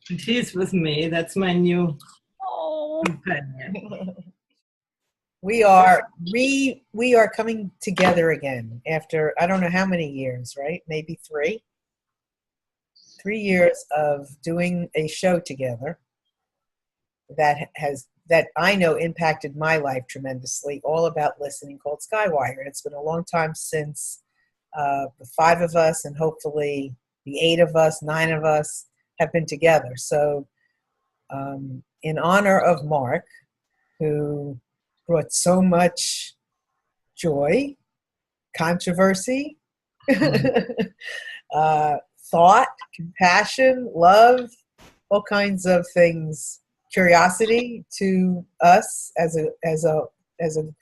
And he's with me. That's my new Oh. companion. We are coming together again after I don't know how many years, right? Maybe 3 years of doing a show together that I know impacted my life tremendously, all about listening, called Skywire. And it's been a long time since the 5 of us, and hopefully the 8 of us, 9 of us have been together. So in honor of Mark, who brought so much joy, controversy, thought, compassion, love, all kinds of things, curiosity to us as a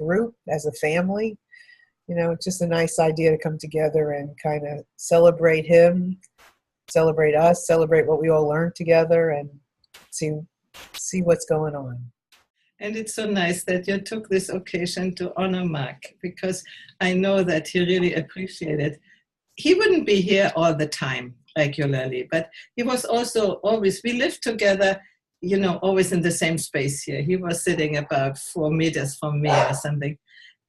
group, as a family. You know, it's just a nice idea to come together and kind of celebrate him, celebrate us, celebrate what we all learned together, and see what's going on. And it's so nice that you took this occasion to honor Mark, because I know that he really appreciated. He wouldn't be here all the time regularly, but he was also always, we lived together, you know, always in the same space here. He was sitting about 4 meters from me or something.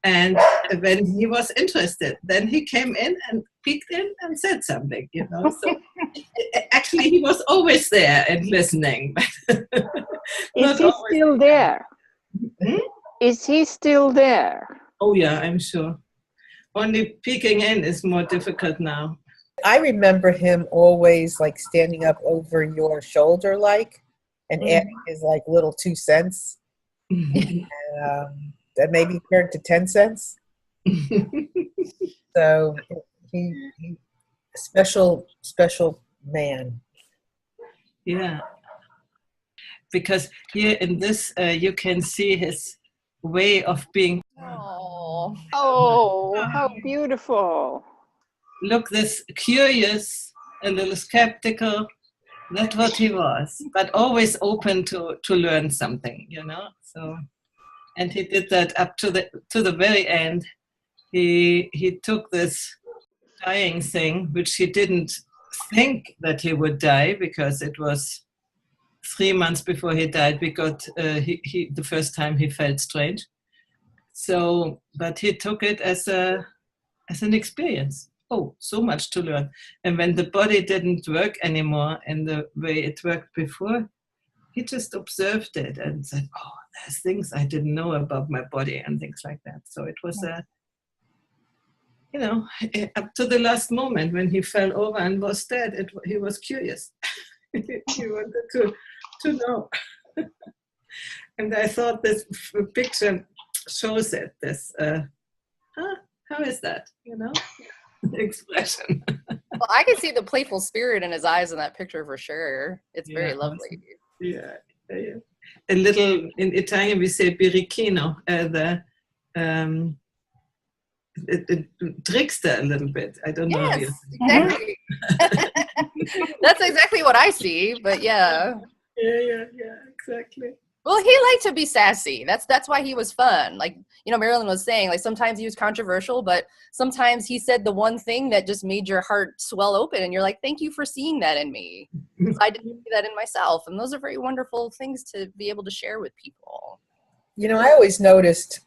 And when he was interested, then he came in and peeked in and said something, you know. So actually, he was always there and listening. Is he still there? Hmm? Is he still there? Oh, yeah, I'm sure. Only peeking in is more difficult now. I remember him always like standing up over your shoulder, like, and adding his like little 2 cents. And, that maybe turned to 10 cents. So he special man. Yeah. Because here in this, you can see his way of being. Oh, how beautiful. Look, this curious, a little skeptical. That's what he was, but always open to learn something, you know. So, and he did that up to the very end. He took this dying thing, which he didn't think that he would die, because it was 3 months before he died. He the first time he felt strange. So, but he took it as an experience. Oh, so much to learn. And when the body didn't work anymore in the way it worked before, he just observed it and said, oh, there's things I didn't know about my body and things like that. So it was you know, up to the last moment when he fell over and was dead, he was curious. He wanted to know. And I thought this picture shows it, this, how is that, you know? Expression. Well, I can see the playful spirit in his eyes in that picture for sure. It's very lovely. Yeah. A little, in Italian we say birichino, the trickster a little bit. I don't know. Yes, exactly. That's exactly what I see, but yeah. Yeah, exactly. Well, he liked to be sassy. That's why he was fun. Like, you know, Marilyn was saying, like, sometimes he was controversial, but sometimes he said the one thing that just made your heart swell open, and you're like, thank you for seeing that in me. I didn't see that in myself, and those are very wonderful things to be able to share with people. You know, I always noticed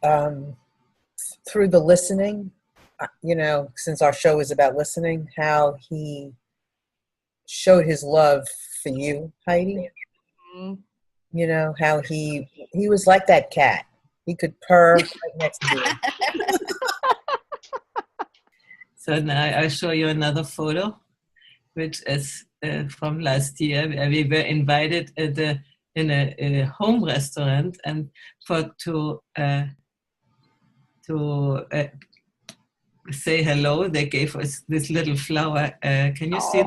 through the listening, you know, since our show is about listening, how he showed his love for you, Heidi. Mm-hmm. You know, how he was like that cat. He could purr right next to you. So now I'll show you another photo, which is from last year, where we were invited in a home restaurant and to say hello. They gave us this little flower. Can you see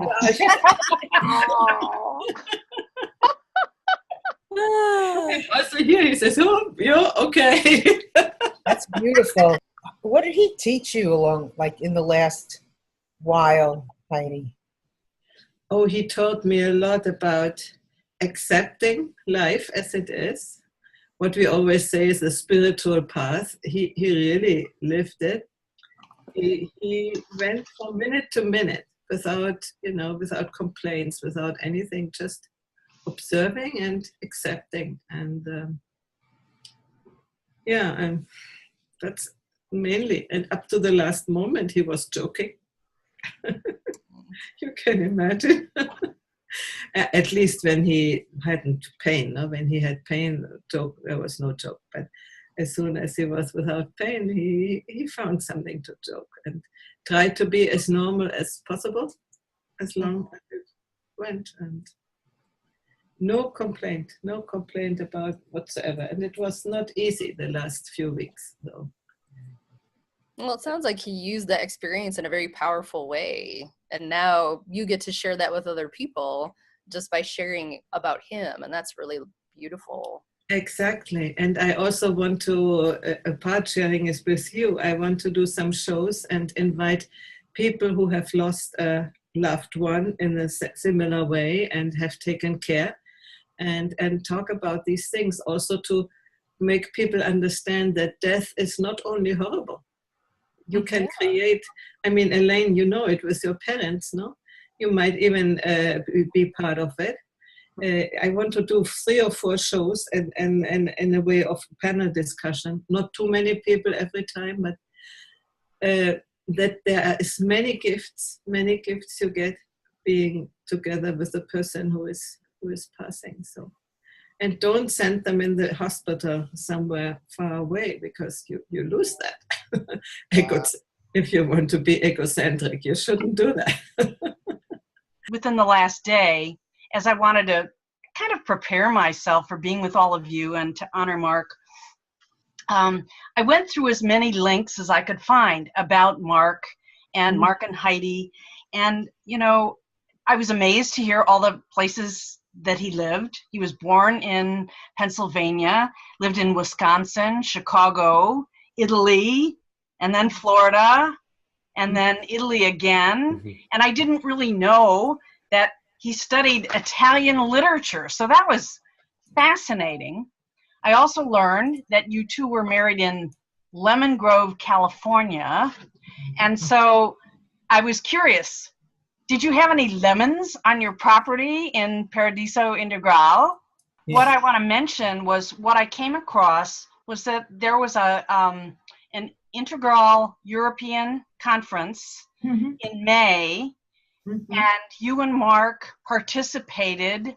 And also here he says, oh, yeah, okay. That's beautiful. What did he teach you in the last while, Heidi? Oh, he taught me a lot about accepting life as it is. What we always say is a spiritual path. He really lived it. He went from minute to minute without complaints, without anything, just observing and accepting. And yeah, and that's mainly, and up to the last moment he was joking. You can imagine. At least when he hadn't pain, no? When he had pain, joke, there was no joke. But as soon as he was without pain, he found something to joke and tried to be as normal as possible, as long as it went. And no complaint about whatsoever. And it was not easy the last few weeks, though. Well, it sounds like he used that experience in a very powerful way. And now you get to share that with other people just by sharing about him. And that's really beautiful. Exactly. And I also want to, apart sharing is with you, I want to do some shows and invite people who have lost a loved one in a similar way and have taken care, and talk about these things, also to make people understand that death is not only horrible. You can create, I mean, Elaine, you know it with your parents, no? You might even be part of it. I want to do 3 or 4 shows and in a way of panel discussion. Not too many people every time, but that there are as many gifts you get being together with the person who is passing. So, and don't send them in the hospital somewhere far away, because you lose that. If you want to be egocentric, you shouldn't do that. Within the last day, as I wanted to kind of prepare myself for being with all of you and to honor Mark, I went through as many links as I could find about Mark and Mark and Heidi. And, you know, I was amazed to hear all the places that he lived. He was born in Pennsylvania, lived in Wisconsin, Chicago, Italy, and then Florida, and then Italy again. And I didn't really know that he studied Italian literature. So that was fascinating. I also learned that you two were married in Lemon Grove, California. And so I was curious, did you have any lemons on your property in Paradiso, Integrale? Yeah. What I want to mention was what I came across was that there was an Integrale European conference in May, and you and Mark participated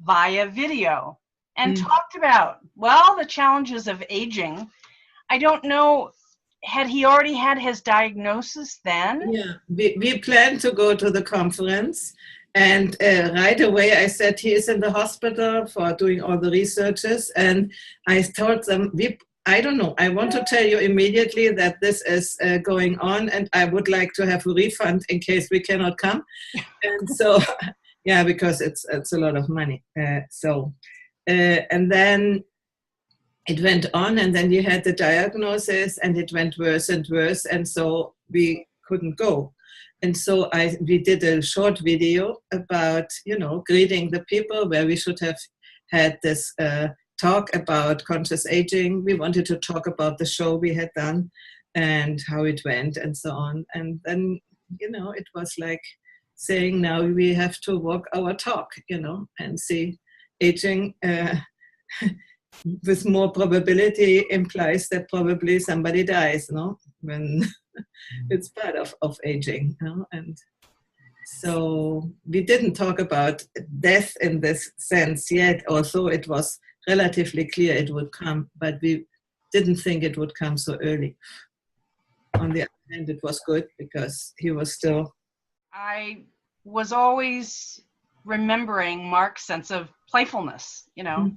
via video and talked about, well, the challenges of aging. I don't know, had he already had his diagnosis then? Yeah, we planned to go to the conference, and right away I said he is in the hospital for doing all the researches, and I told them, I don't know, I want to tell you immediately that this is going on, and I would like to have a refund in case we cannot come. And so, yeah, because it's a lot of money. And then it went on, and then you had the diagnosis, and it went worse and worse, and so we couldn't go. And so we did a short video about, you know, greeting the people, where we should have had this talk about conscious aging. We wanted to talk about the show we had done and how it went and so on. And then, you know, it was like saying, now we have to walk our talk, you know, and see aging with more probability implies that probably somebody dies, no? When it's part of aging, you know? And so we didn't talk about death in this sense yet, although it was relatively clear it would come, but we didn't think it would come so early. On the other hand, it was good because he was still... I was always remembering Mark's sense of playfulness, you know.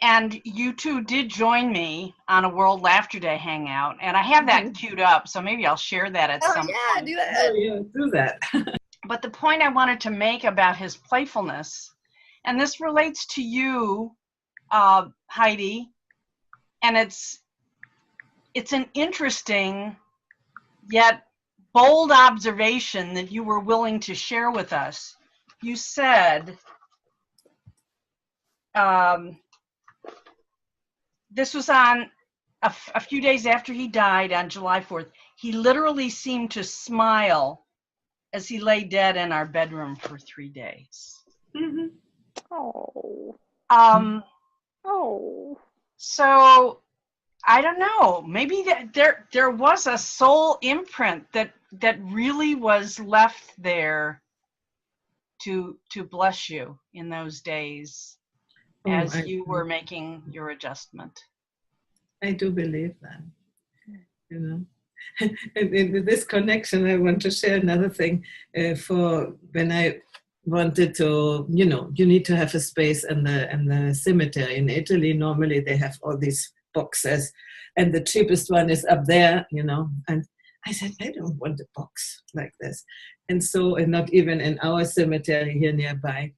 And you two did join me on a World Laughter Day hangout, and I have that queued up, so maybe I'll share that at some point. Do that. Oh, yeah, do that. But the point I wanted to make about his playfulness, and this relates to you, Heidi, and it's an interesting yet bold observation that you were willing to share with us. You said, this was on a few days after he died on July 4th. He literally seemed to smile as he lay dead in our bedroom for 3 days. Oh. Um, Oh. so I don't know. Maybe there was a soul imprint that really was left there to bless you in those days as you were making your adjustment. I do believe that, you know. And in this connection, I want to share another thing. For when I wanted to, you need to have a space in the cemetery. In Italy, normally they have all these boxes, and the cheapest one is up there, And I said, I don't want a box like this. And so, and not even in our cemetery here nearby.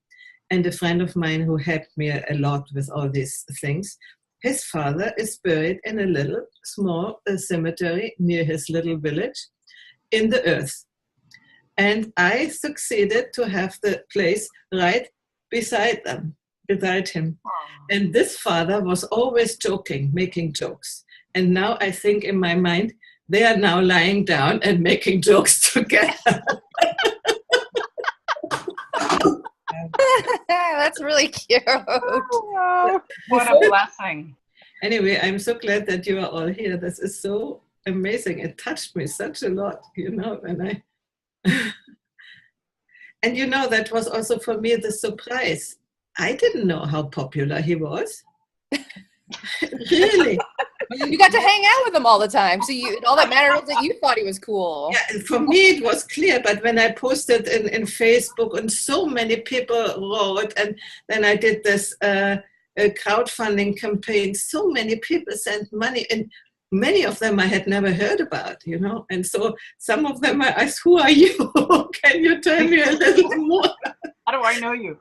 And a friend of mine who helped me a lot with all these things, his father is buried in a little small cemetery near his little village in the earth. And I succeeded to have the place right beside him. And this father was always joking, making jokes. And now I think in my mind, they are now lying down and making jokes together. That's really cute. Oh. What a blessing. Anyway, I'm so glad that you are all here. This is so amazing. It touched me such a lot, when I... And that was also for me the surprise. I didn't know how popular he was. Really. You got to hang out with him all the time. So all that mattered was that you thought he was cool. Yeah, and for me it was clear, but when I posted in Facebook and so many people wrote, and then I did this a crowdfunding campaign, so many people sent money, and many of them I had never heard about, and so some of them I asked, who are you? Can you tell me a little more? How do I know you?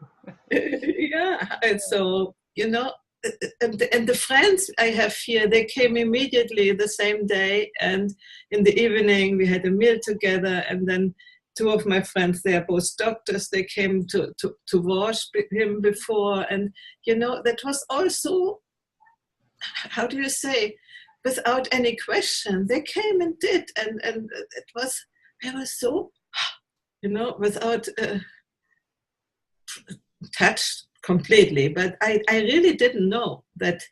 Yeah, and so, and the friends I have here, they came immediately the same day, and in the evening we had a meal together, and then two of my friends, they are both doctors, they came to wash him before, and that was also, how do you say, without any question, they came and did, and it was, I was so, without touched completely, but I really didn't know that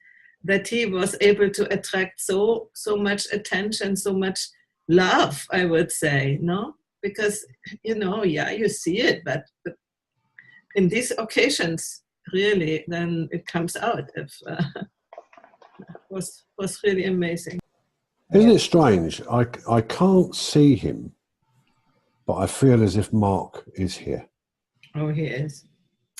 he was able to attract so much attention, so much love, I would say, no? Because, you see it, but in these occasions, really, then it comes out. Was really amazing. Isn't it strange? I can't see him, but I feel as if Mark is here. Oh, he is.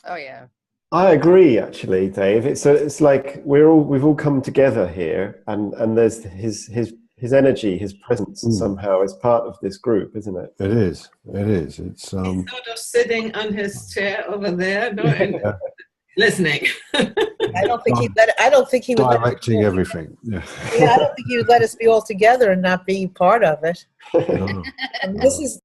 Oh yeah. I agree, actually, Dave. It's like we've all come together here, and there's his energy, his presence somehow is part of this group, isn't it? It is. It's He's sort of sitting on his chair over there, no, and listening. I don't think he would directing everything. Yeah. Yeah, I don't think he would let us be all together and not be part of it. No. And this is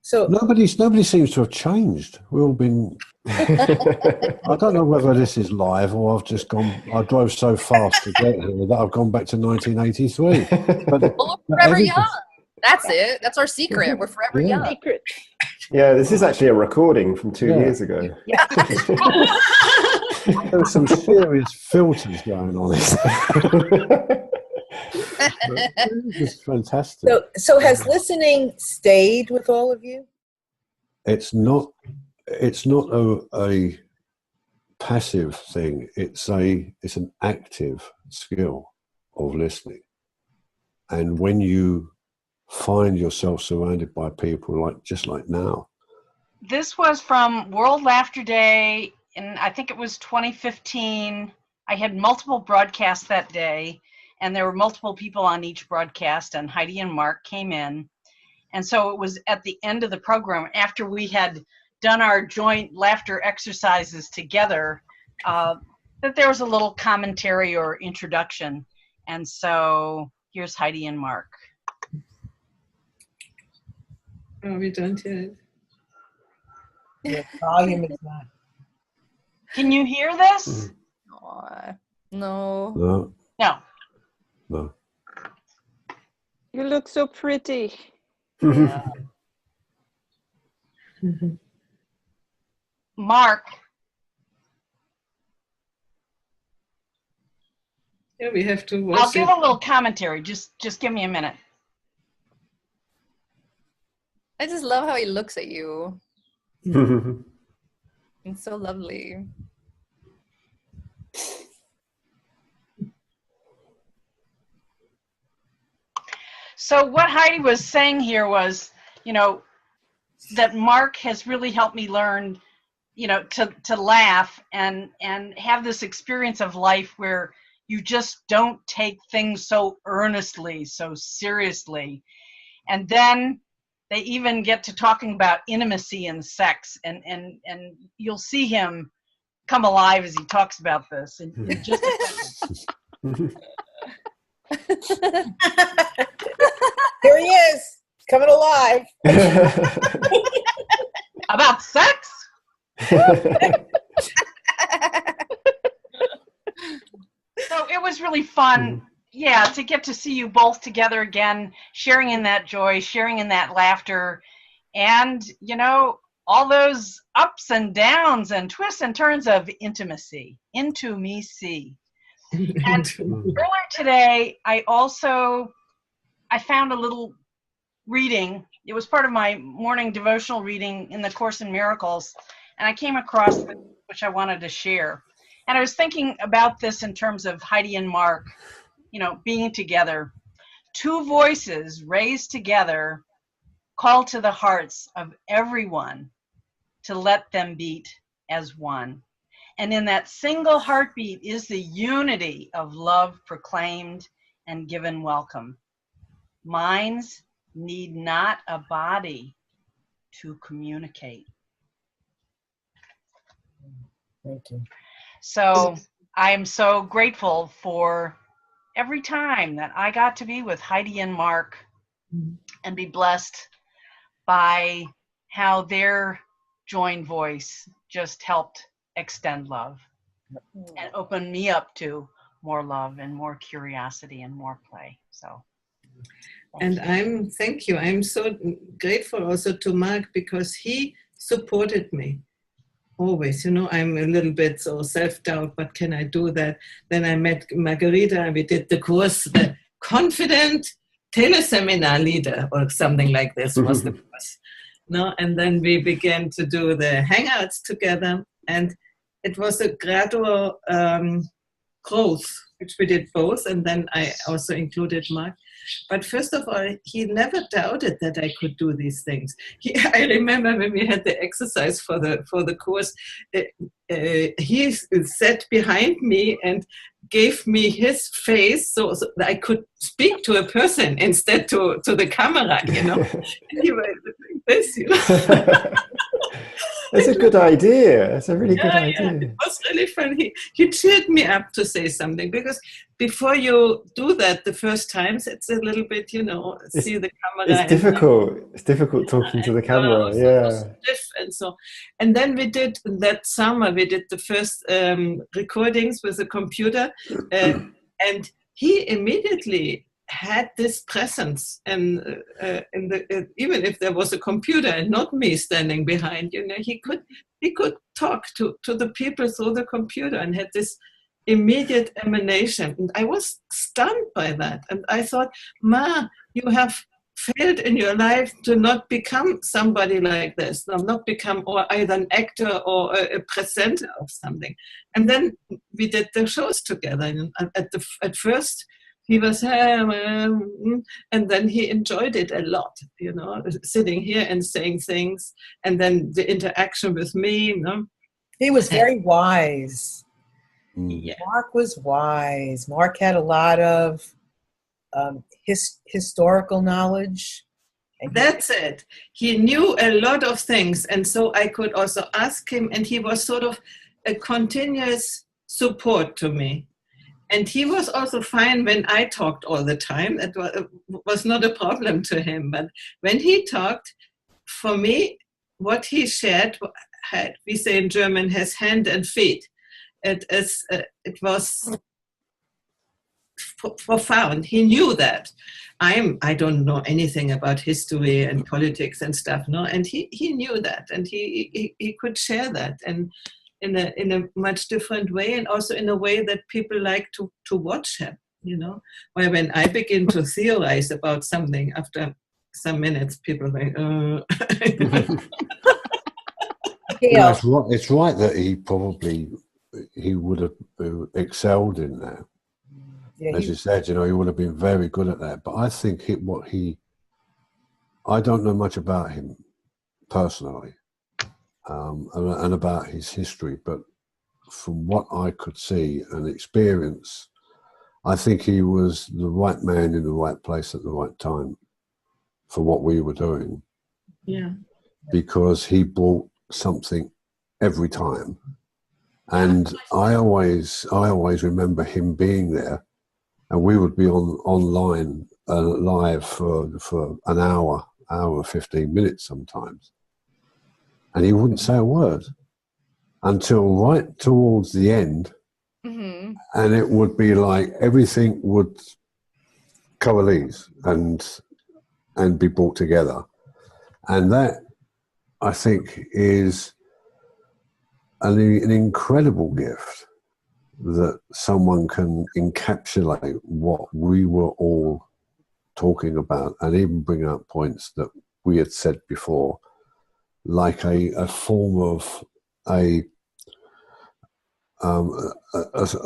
so. Nobody seems to have changed. We've all been. I don't know whether this is live or I've just gone. I drove so fast to get here that I've gone back to 1983. But we're forever young. That's it. That's our secret. We're forever young. Secret. Yeah, this is actually a recording from 2 years ago. Yeah. There's some serious filters going on. It's fantastic. So has listening stayed with all of you? It's not a passive thing. It's an active skill of listening. And when you find yourself surrounded by people just like now. This was from World Laughter Day, and I think it was 2015. I had multiple broadcasts that day, and there were multiple people on each broadcast, and Heidi and Mark came in. And so it was at the end of the program, after we had done our joint laughter exercises together, that there was a little commentary or introduction. And so here's Heidi and Mark. Oh, we don't hear it. The volume is not. Can you hear this? No. No. No. No. You look so pretty. Mark, Yeah, we have to watch I'll give it. a little commentary. Just give me a minute. I just love how he looks at you. It's so lovely. So what Heidi was saying here was, you know, that Mark has really helped me learn, you know, to laugh and have this experience of life where you just don't take things so earnestly, so seriously. And then they even get to talking about intimacy and sex, and you'll see him come alive as he talks about this in just a second. Here he is, coming alive. About sex? So it was really fun, yeah, to get to see you both together again, sharing in that joy, sharing in that laughter, and, you know, all those ups and downs and twists and turns of intimacy. Into me see. And earlier today, I found a little reading. It was part of my morning devotional reading in the Course in Miracles, and I came across this, which I wanted to share. And I was thinking about this in terms of Heidi and Mark, you know, being together. Two voices raised together call to the hearts of everyone to let them beat as one. And in that single heartbeat is the unity of love proclaimed and given welcome. Minds need not a body to communicate. Thank you. So I am so grateful for every time that I got to be with Heidi and Mark and be blessed by how their joined voice just helped extend love and open me up to more love and more curiosity and more play. So thank you. I'm so grateful also to Mark because he supported me always. You know, I'm a little bit so self-doubt, but can I do that? Then I met Margarita and we did the course, the Confident Teleseminar Leader or something like this was the course. No, and then we began to do the Hangouts together, and it was a gradual growth, which we did both, and then I also included Mark. But first of all, he never doubted that I could do these things. I remember when we had the exercise for the course, he sat behind me and gave me his face so that I could speak to a person instead to the camera, you know. And he was like this, you know. That's a good idea. That's a really good idea. Yeah, it was really fun. He cheered me up to say something, because before you do that the first times, it's a little bit, you know, see the camera. It's difficult. It's difficult talking to the camera. Yeah. Stiff and so. And then we did, that summer, we did the first recordings with a computer, and he immediately had this presence, and even if there was a computer and not me standing behind, you know, he could talk to the people through the computer and had this immediate emanation. And I was stunned by that, and I thought, Ma, you have failed in your life to not become somebody like this, not become or either an actor or a presenter of something. And then we did the shows together, and at first he was, and then he enjoyed it a lot, you know, sitting here and saying things, and then the interaction with me, you know. He was very wise. Yeah. Mark was wise. Mark had a lot of historical knowledge. And that's it. He knew a lot of things, and so I could also ask him, and he was sort of a continuous support to me. And he was also fine when I talked all the time. It was not a problem to him. But when he talked, for me, what he shared had, we say in German, has hand and feet. It was profound. He knew that. I don't know anything about history and politics and stuff, no. And he knew that, and he could share that. And in a much different way, and also in a way that people like to watch him, you know. Where when I begin to theorize about something, after some minutes, people think, Yeah, it's right that he would have excelled in that. Yeah, As you said, you know, he would have been very good at that. But I think I don't know much about him personally, and about his history, but from what I could see and experience, I think he was the right man in the right place at the right time for what we were doing. yeah, Because he brought something every time. And I always remember him being there, and we would be online live for an hour 15 minutes sometimes, and he wouldn't say a word until right towards the end. Mm-hmm. And it would be like everything would coalesce and be brought together, and that, I think, is an incredible gift, that someone can encapsulate what we were all talking about and even bring up points that we had said before, like a form of a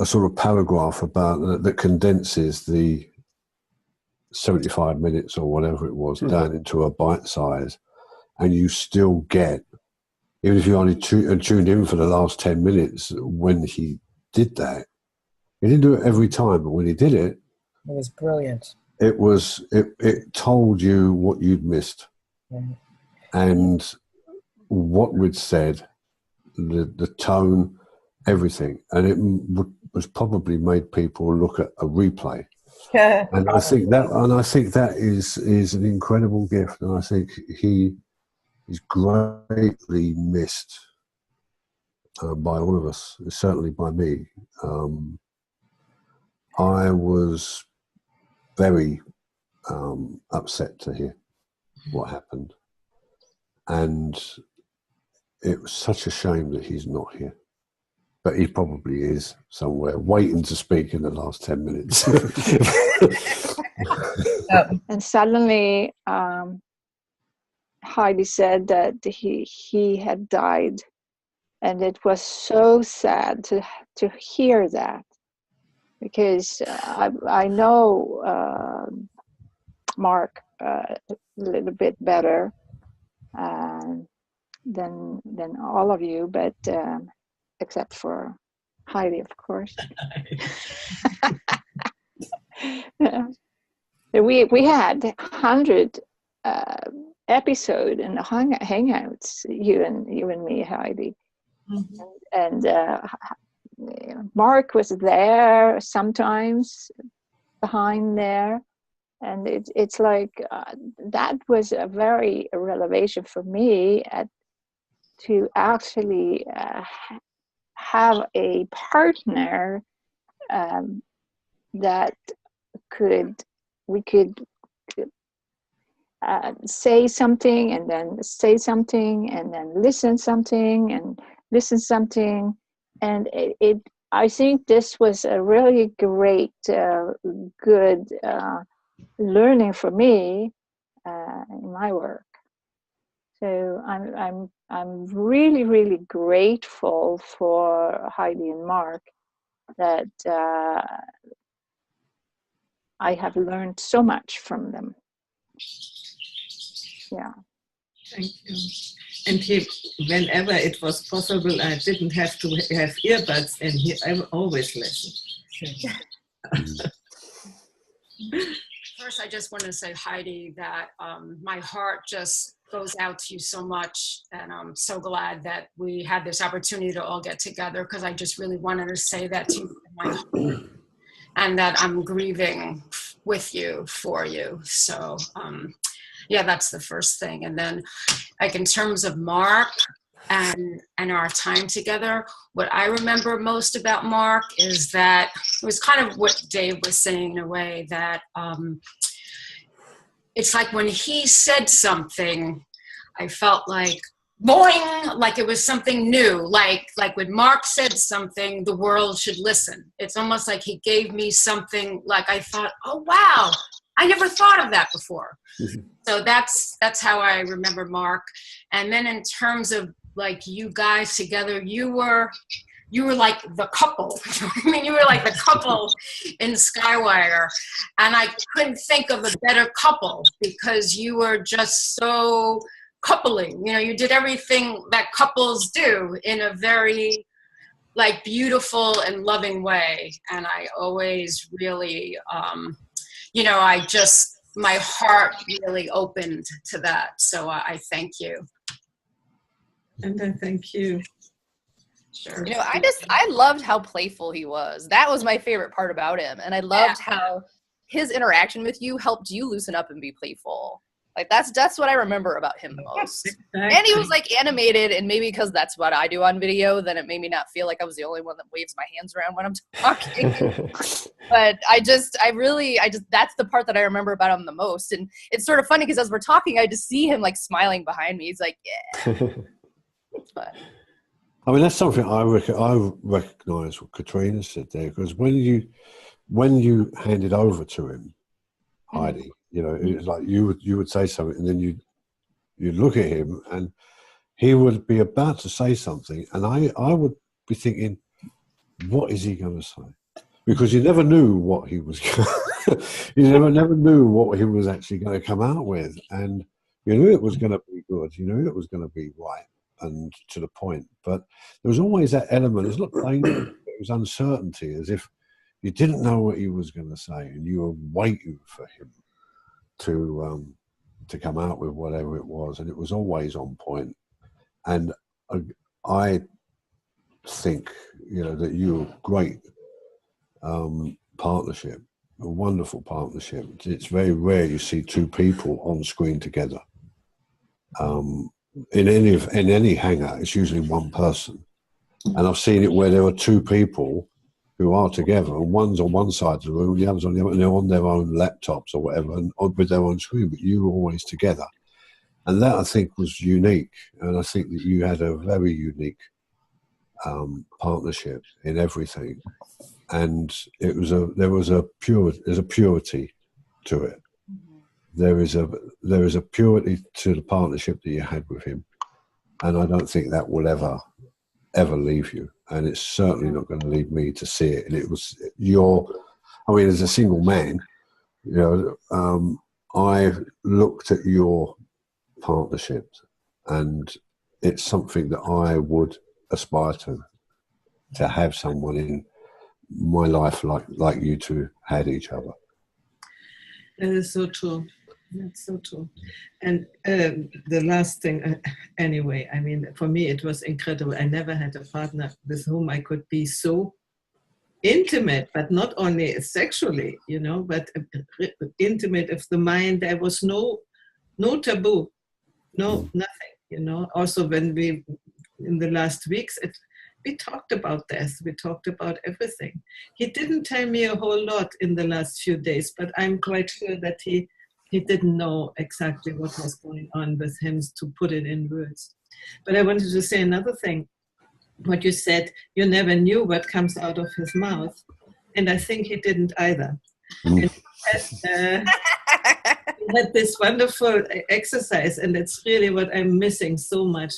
sort of paragraph about that condenses the 75 minutes or whatever it was down into a bite size, and you still get, even if you only tuned in for the last 10 minutes when he did that. He didn't do it every time, but when he did it, it was brilliant. It told you what you'd missed, and what we'd said, the tone, everything, and it was probably made people look at a replay. And I think that is an incredible gift, and I think he is greatly missed by all of us, certainly by me. I was very upset to hear what happened, and it was such a shame that he's not here. But he probably is somewhere, waiting to speak in the last 10 minutes. And suddenly, Heidi said that he had died, and it was so sad to hear that, because I know Mark a little bit better than all of you, but except for Heidi, of course. We had 100 episode in the hangouts, you and me, Heidi. Mm-hmm. And Mark was there sometimes behind there, and it's like that was a very revelation for me to actually have a partner that we could say something and then say something and then listen something and listen something, and I think this was a really great good learning for me in my work. So I'm really, really grateful for Heidi and Mark that I have learned so much from them. Yeah. Thank you. And whenever it was possible, I didn't have to have earbuds in. I always listen. First, I just want to say, Heidi, that my heart just goes out to you so much, and I'm so glad that we had this opportunity to all get together, because I just really wanted to say that to you in my heart, and that I'm grieving with you, for you. So yeah, that's the first thing. And then, like, in terms of Mark and our time together, what I remember most about Mark is that it was kind of what Dave was saying, in a way that it's like when he said something, I felt like boing, like it was something new. Like when Mark said something, the world should listen. It's almost like he gave me something like I thought, oh, wow, I never thought of that before. So that's how I remember Mark. And then in terms of like you guys together, you were like the couple. I mean, you were like the couple in Skywire. And I couldn't think of a better couple because you were just so coupling. You know, you did everything that couples do in a very like beautiful and loving way. And I always really, you know, my heart really opened to that. So I thank you. And I thank you. Sure. You know, I loved how playful he was. That was my favorite part about him. And I loved how his interaction with you helped you loosen up and be playful. Like that's what I remember about him the most. Exactly. And he was like animated, and maybe because that's what I do on video, then it made me not feel like I was the only one that waves my hands around when I'm talking. But that's the part that I remember about him the most. And it's sort of funny because as we're talking, I just see him like smiling behind me. He's like, yeah. But I mean, that's something I recognise what Katrina said there, because when you handed over to him, Heidi, you know, it was like you would say something, and then you'd look at him, and he would be about to say something, and I would be thinking, what is he going to say? Because you never knew what he was. You never knew what he was actually going to come out with, and you knew it was going to be good. You knew it was going to be right and to the point, but there was always that element. It's not danger, it was uncertainty, as if you didn't know what he was going to say, and you were waiting for him to come out with whatever it was, and it was always on point. And I think, you know, that you're a great partnership, a wonderful partnership. It's very rare you see two people on screen together. In any hangout, it's usually one person, and I've seen it where there are two people who are together, and one's on one side of the room, the other's on the other, and they're on their own laptops or whatever, and with their own screen, but you were always together. And that, I think, was unique, and I think that you had a very unique partnership in everything, and there's a purity to it. There is a purity to the partnership that you had with him, and I don't think that will ever leave you, and it's certainly not going to leave me to see it. And it was as a single man, you know, I looked at your partnership, and it's something that I would aspire to have someone in my life like you two had each other. That is so true. That's so true. And the last thing, anyway, I mean, for me, it was incredible. I never had a partner with whom I could be so intimate, but not only sexually, you know, but intimate of the mind. There was no taboo, nothing, you know. Also, when in the last weeks, we talked about this. We talked about everything. He didn't tell me a whole lot in the last few days, but I'm quite sure that he didn't know exactly what was going on with him to put it in words. But I wanted to say another thing. What you said, you never knew what comes out of his mouth. And I think he didn't either. And he had this wonderful exercise, and it's really what I'm missing so much.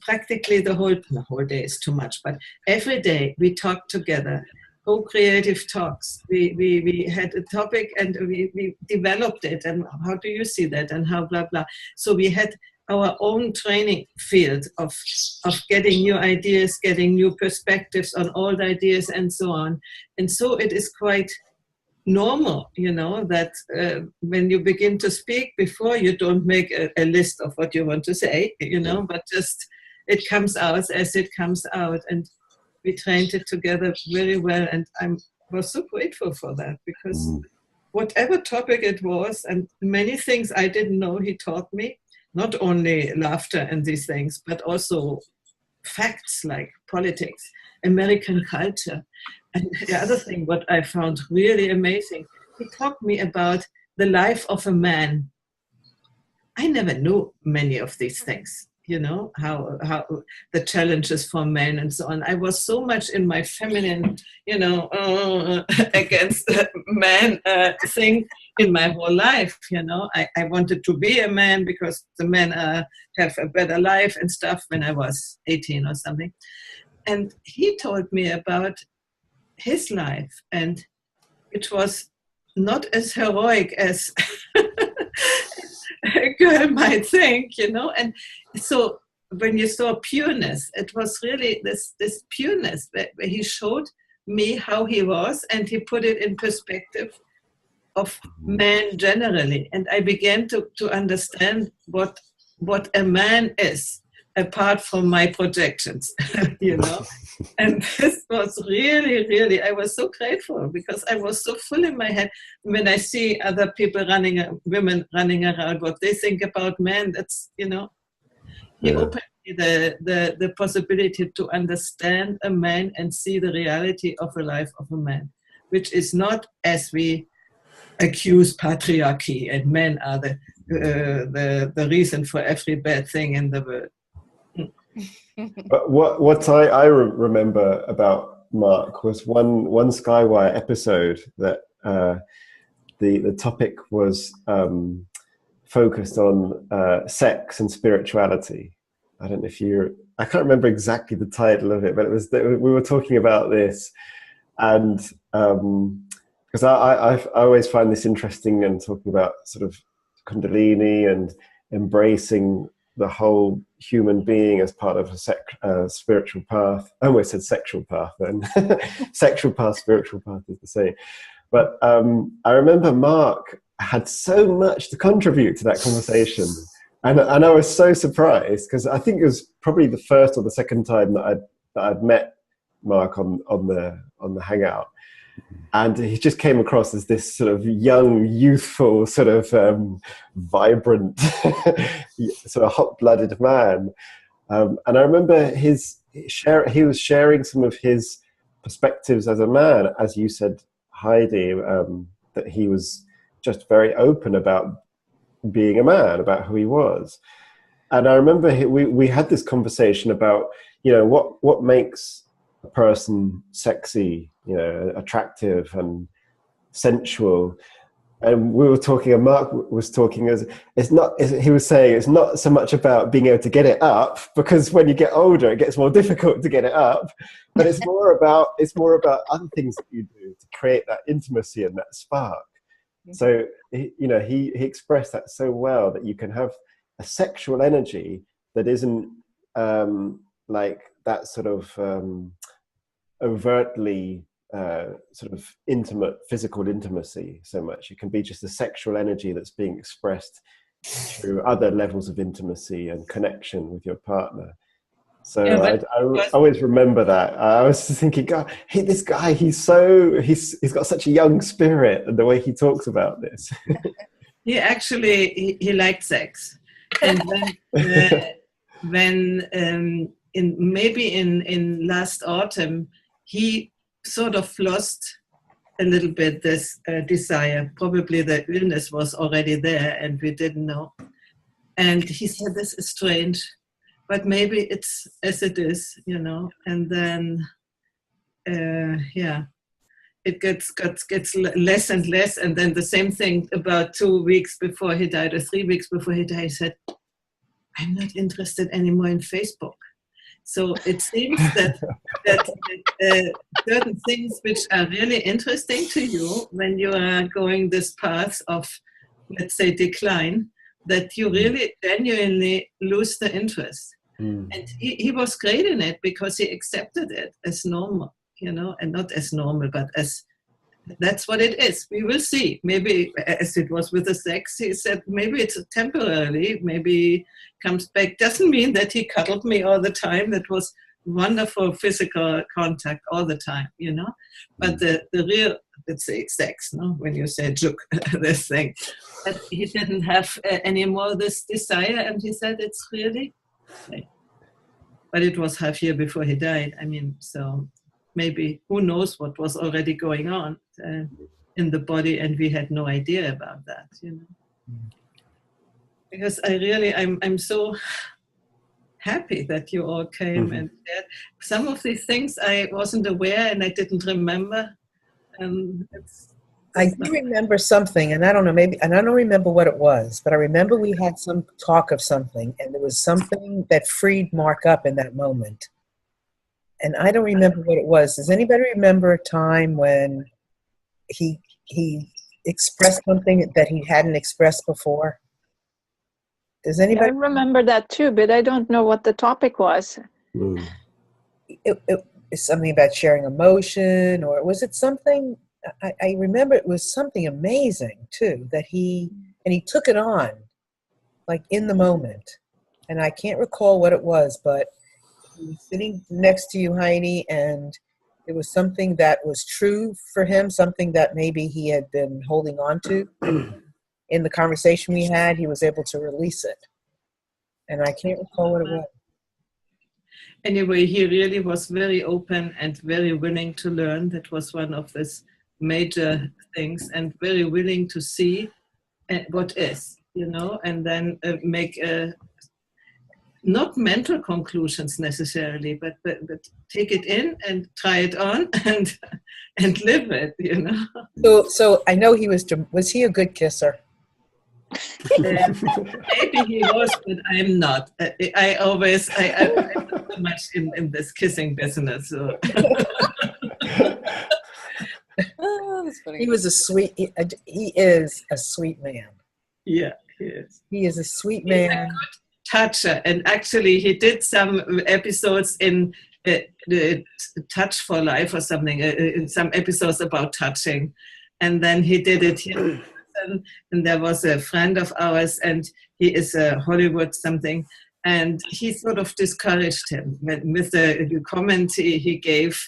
Practically the whole day is too much, but every day we talked together. Co-creative talks. We had a topic and we developed it, and how do you see that, and how blah blah. So we had our own training field of getting new ideas, getting new perspectives on old ideas, and so on. And so it is quite normal, you know, that when you begin to speak, before you don't make a list of what you want to say, you know, but just it comes out as it comes out. And we trained it together very well, and I was so grateful for that, because whatever topic it was, and many things I didn't know, he taught me, not only laughter and these things, but also facts like politics, American culture. And the other thing, what I found really amazing, he taught me about the life of a man. I never knew many of these things. how the challenges for men and so on. I was so much in my feminine, against the man thing in my whole life. I wanted to be a man because the men have a better life and stuff when I was 18 or something. And he told me about his life, and it was not as heroic as a girl might think, and so when you saw pureness, it was really this pureness where he showed me how he was, and he put it in perspective of men generally, and I began to understand what a man is apart from my projections, and this was really, really, I was so grateful because I was so full in my head. When I see other people women running around, what they think about men, that's, he opened me the possibility to understand a man and see the reality of the life of a man, which is not as we accuse patriarchy and men are the reason for every bad thing in the world. But what I remember about Mark was one Skywire episode that the topic was focused on sex and spirituality. I don't know if I can't remember exactly the title of it, but it was we were talking about this, and because I always find this interesting and talking about sort of Kundalini and embracing the whole human being as part of a spiritual path. I almost said sexual path then. Sexual path, spiritual path is the same. But I remember Mark had so much to contribute to that conversation. And I was so surprised because I think it was probably the first or the second time that I'd met Mark on the Hangout. And he just came across as this sort of young, youthful, sort of vibrant, sort of hot-blooded man. And I remember he was sharing some of his perspectives as a man, as you said, Heidi, that he was just very open about being a man, about who he was. And I remember we had this conversation about, what makes a person sexy, attractive and sensual. And we were talking, and Mark was talking he was saying it's not so much about being able to get it up, because when you get older, it gets more difficult to get it up, but it's more about other things that you do to create that intimacy and that spark. So, he expressed that so well, that you can have a sexual energy that isn't like that sort of overtly sort of intimate, physical intimacy so much. It can be just a sexual energy that's being expressed through other levels of intimacy and connection with your partner. So I always remember that. I was just thinking, God, hey, this guy, he's got such a young spirit, and the way he talks about this. He actually he liked sex, and when in last autumn he sort of lost a little bit this desire. Probably the illness was already there, and we didn't know. And he said, "This is strange, but maybe it's as it is, And then, it gets less and less. And then the same thing about 2 weeks before he died, or 3 weeks before he died, he said, "I'm not interested anymore in Facebook." So it seems that certain things which are really interesting to you when you are going this path of, let's say, decline, that you really genuinely lose the interest. And he was great in it because he accepted it as normal, and not as normal, but as that's what it is. We will see. Maybe as it was with the sex, he said, maybe it's temporarily, maybe comes back. Doesn't mean that he cuddled me all the time. That was wonderful physical contact all the time, But the real, let's say, sex, when you say juk, this thing, but he didn't have anymore this desire, and he said it's really, but it was half year before he died. So maybe who knows what was already going on in the body, and we had no idea about that, Because I'm so happy that you all came and shared. Some of these things I wasn't aware and I didn't remember. I do remember something, and I don't know, maybe, and I don't remember what it was, but I remember we had some talk of something, and there was something that freed Mark up in that moment. And I don't remember what it was. Does anybody remember a time when he expressed something that he hadn't expressed before? Does Yeah, I anybody? remember that too, but I don't know what the topic was. It's something about sharing emotion, or was it something? I remember it was something amazing too, that he took it on, like in the moment. And I can't recall what it was, but he was sitting next to you, Heidi, and it was something that was true for him, something that maybe he had been holding on to. In the conversation we had, he was able to release it. And I can't recall what it was. Anyway, he really was very open and very willing to learn. That was one of his major things, and very willing to see what is, and then make not mental conclusions necessarily, but take it in and try it on and live it, So I know was he a good kisser? Maybe he was, but I'm not. I'm not so much in this kissing business. So. Oh, that's funny. He was he is a sweet man. Yeah, he is. He is a sweet man. He's a good toucher, and actually he did some episodes in the Touch for Life or something, some episodes about touching, and then he did it here. And there was a friend of ours, and he is a Hollywood something, and he sort of discouraged him with the comment he gave,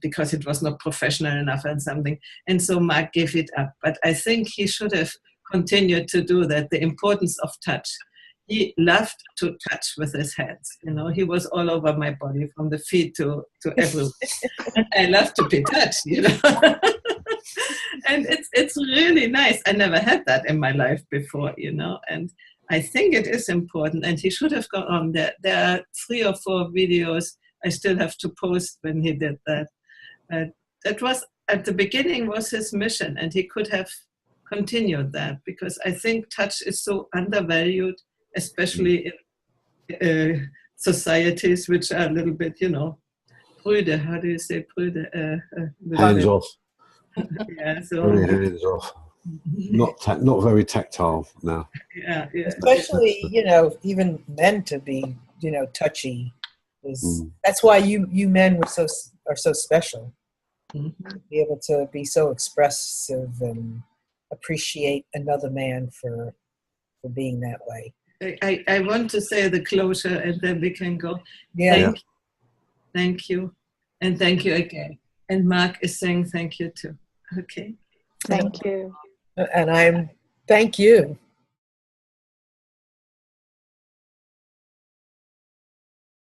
because it was not professional enough and something. And so Mark gave it up. But I think he should have continued to do that, the importance of touch. He loved to touch with his hands. He was all over my body, from the feet to everywhere. And I love to be touched, And it's really nice. I never had that in my life before, and I think it is important, and he should have gone on. There are 3 or 4 videos I still have to post when he did that. That was, at the beginning, was his mission, and he could have continued that, because I think touch is so undervalued, especially in societies which are a little bit, prüde. How do you say prüde? Hands off. Yeah, so very hands off. Not very tactile now. Yeah. Especially, even men to be, touchy. That's why you men are so special. To be able to be so expressive and appreciate another man for being that way. I want to say the closure, and then we can go. Yeah. Thank you. And thank you again. And Mark is saying thank you too. Okay. Thank you. And thank you.